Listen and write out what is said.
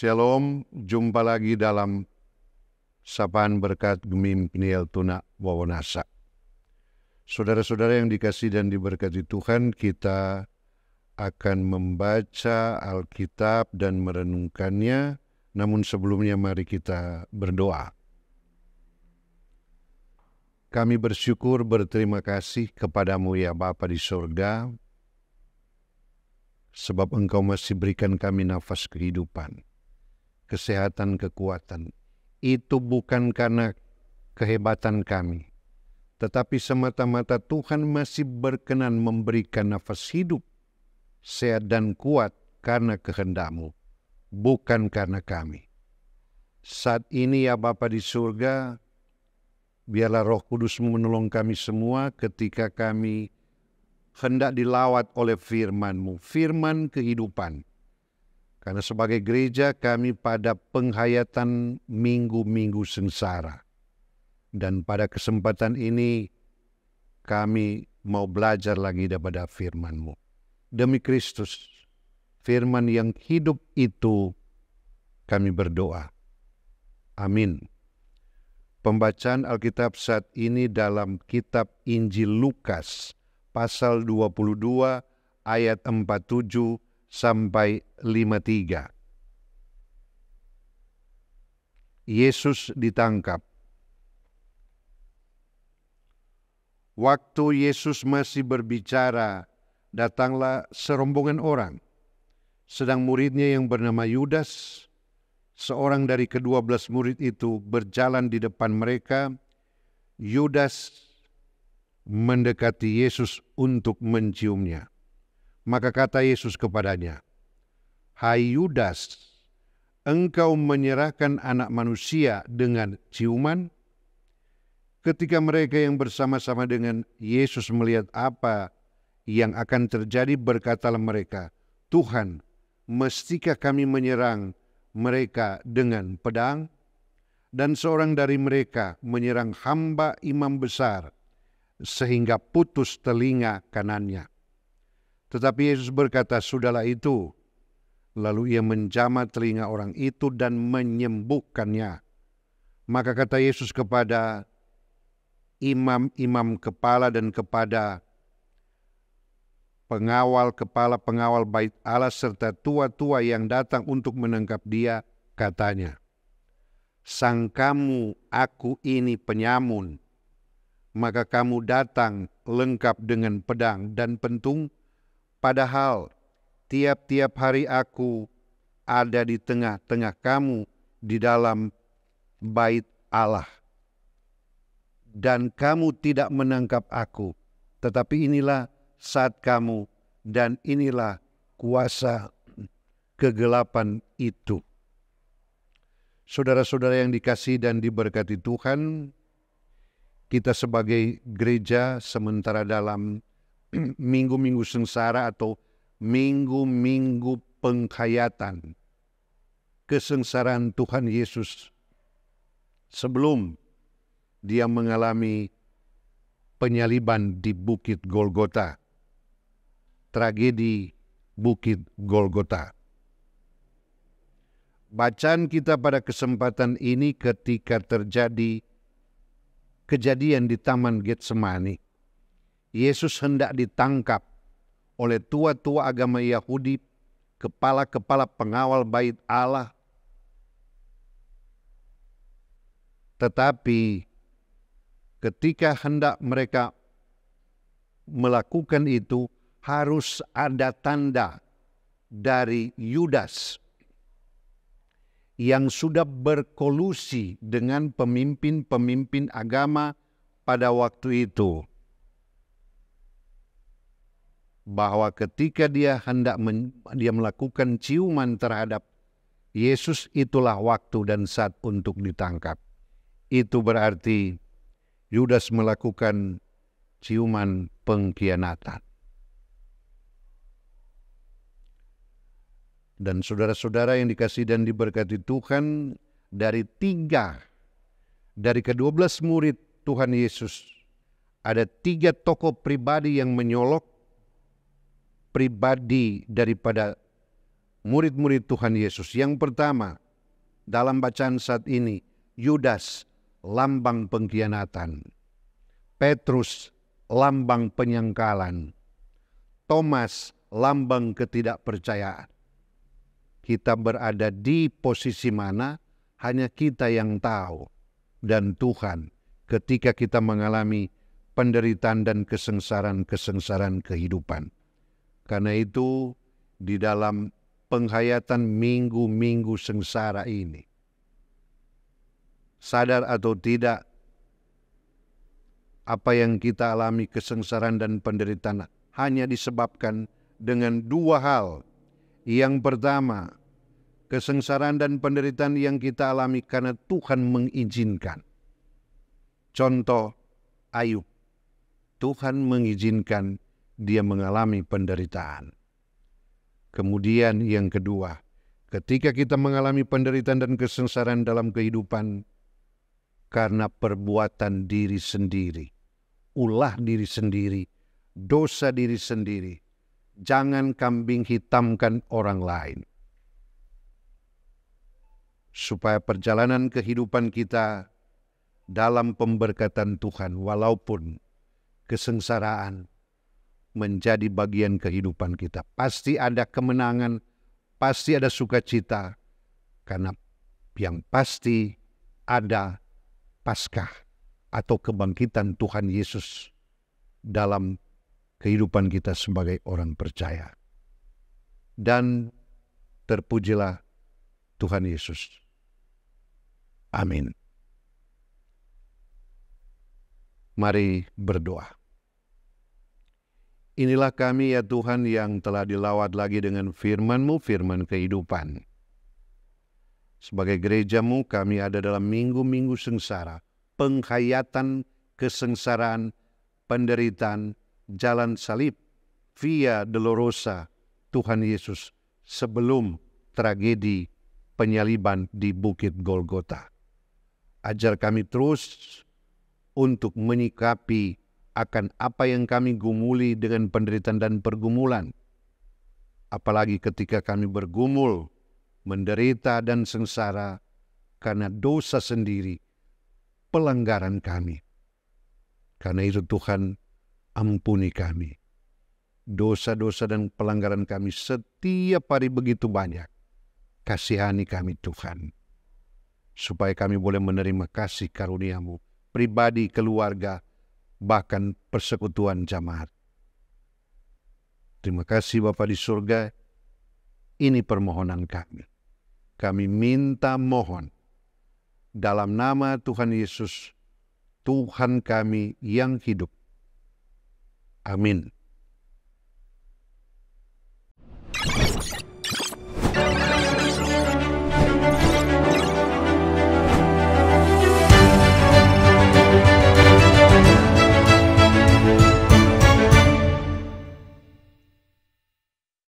Shalom, jumpa lagi dalam Sapaan Berkat Gemim Peniel Tuna Wawonasa. Saudara-saudara yang dikasih dan diberkati Tuhan, kita akan membaca Alkitab dan merenungkannya. Namun sebelumnya mari kita berdoa. Kami bersyukur berterima kasih kepadamu ya Bapa di surga, sebab Engkau masih berikan kami nafas kehidupan, kesehatan, kekuatan. Itu bukan karena kehebatan kami, tetapi semata-mata Tuhan masih berkenan memberikan nafas hidup, sehat dan kuat karena kehendak-Mu, bukan karena kami. Saat ini ya Bapa di surga, biarlah Roh Kudus-Mu menolong kami semua ketika kami hendak dilawat oleh firman-Mu, firman kehidupan. Karena sebagai gereja kami pada penghayatan minggu-minggu sengsara. Dan pada kesempatan ini kami mau belajar lagi daripada firman-Mu. Demi Kristus, firman yang hidup itu kami berdoa. Amin. Pembacaan Alkitab saat ini dalam kitab Injil Lukas, pasal 22 ayat 47 sampai 53. Yesus ditangkap. Waktu Yesus masih berbicara, datanglah serombongan orang. Sedang muridnya yang bernama Yudas, seorang dari ke-12 murid itu, berjalan di depan mereka. Yudas mendekati Yesus untuk menciumnya. Maka kata Yesus kepadanya, "Hai Yudas, engkau menyerahkan anak manusia dengan ciuman?" Ketika mereka yang bersama-sama dengan Yesus melihat apa yang akan terjadi, berkatalah mereka, "Tuhan, mestikah kami menyerang mereka dengan pedang?" Dan seorang dari mereka menyerang hamba imam besar, sehingga putus telinga kanannya. Tetapi Yesus berkata, "Sudahlah itu." Lalu ia menjamah telinga orang itu dan menyembuhkannya. Maka kata Yesus kepada imam-imam kepala dan kepada kepala-pengawal bait Allah serta tua-tua yang datang untuk menangkap dia, katanya, "Sangkamu aku ini penyamun, maka kamu datang lengkap dengan pedang dan pentung, padahal tiap-tiap hari aku ada di tengah-tengah kamu di dalam bait Allah. Dan kamu tidak menangkap aku, tetapi inilah saat kamu dan inilah kuasa kegelapan itu." Saudara-saudara yang dikasihi dan diberkati Tuhan, kita sebagai gereja sementara dalam minggu-minggu sengsara atau minggu-minggu penghayatan kesengsaraan Tuhan Yesus sebelum dia mengalami penyaliban di Bukit Golgota, tragedi Bukit Golgota. Bacaan kita pada kesempatan ini ketika terjadi kejadian di Taman Getsemani. Yesus hendak ditangkap oleh tua-tua agama Yahudi, kepala-kepala pengawal bait Allah. Tetapi ketika hendak mereka melakukan itu, harus ada tanda dari Yudas yang sudah berkolusi dengan pemimpin-pemimpin agama pada waktu itu, bahwa ketika dia hendak dia melakukan ciuman terhadap Yesus, itulah waktu dan saat untuk ditangkap. Itu berarti Yudas melakukan ciuman pengkhianatan. Dan saudara-saudara yang dikasihi dan diberkati Tuhan, dari ke-12 murid Tuhan Yesus, ada 3 tokoh pribadi yang menyolok pribadi daripada murid-murid Tuhan Yesus. Yang pertama, dalam bacaan saat ini, Yudas, lambang pengkhianatan. Petrus, lambang penyangkalan. Thomas, lambang ketidakpercayaan. Kita berada di posisi mana, hanya kita yang tahu. Dan Tuhan, ketika kita mengalami penderitaan dan kesengsaraan kehidupan. Karena itu, di dalam penghayatan minggu-minggu sengsara ini, sadar atau tidak, apa yang kita alami kesengsaraan dan penderitaan hanya disebabkan dengan dua hal. Yang pertama, kesengsaraan dan penderitaan yang kita alami karena Tuhan mengizinkan. Contoh Ayub, Tuhan mengizinkan dia mengalami penderitaan. Kemudian yang kedua, ketika kita mengalami penderitaan dan kesengsaraan dalam kehidupan karena perbuatan diri sendiri, ulah diri sendiri, dosa diri sendiri, jangan kambing hitamkan orang lain. Supaya perjalanan kehidupan kita dalam pemberkatan Tuhan, walaupun kesengsaraan menjadi bagian kehidupan kita. Pasti ada kemenangan, pasti ada sukacita, karena yang pasti ada Paskah atau kebangkitan Tuhan Yesus dalam kehidupan kita sebagai orang percaya. Dan terpujilah Tuhan Yesus. Amin. Mari berdoa. Inilah kami ya Tuhan yang telah dilawat lagi dengan firman-Mu, firman kehidupan. Sebagai gereja-Mu kami ada dalam minggu-minggu sengsara, penghayatan kesengsaraan, penderitaan, jalan salib, via dolorosa Tuhan Yesus sebelum tragedi penyaliban di Bukit Golgota. Ajar kami terus untuk menyikapi akan apa yang kami gumuli dengan penderitaan dan pergumulan. Apalagi ketika kami bergumul, menderita dan sengsara karena dosa sendiri, pelanggaran kami. Karena itu Tuhan, ampuni kami. Dosa-dosa dan pelanggaran kami setiap hari begitu banyak. Kasihani kami Tuhan. Supaya kami boleh menerima kasih karunia-Mu, pribadi, keluarga, bahkan persekutuan jamaat. Terima kasih Bapa di surga, ini permohonan kami. Kami minta mohon dalam nama Tuhan Yesus, Tuhan kami yang hidup. Amin.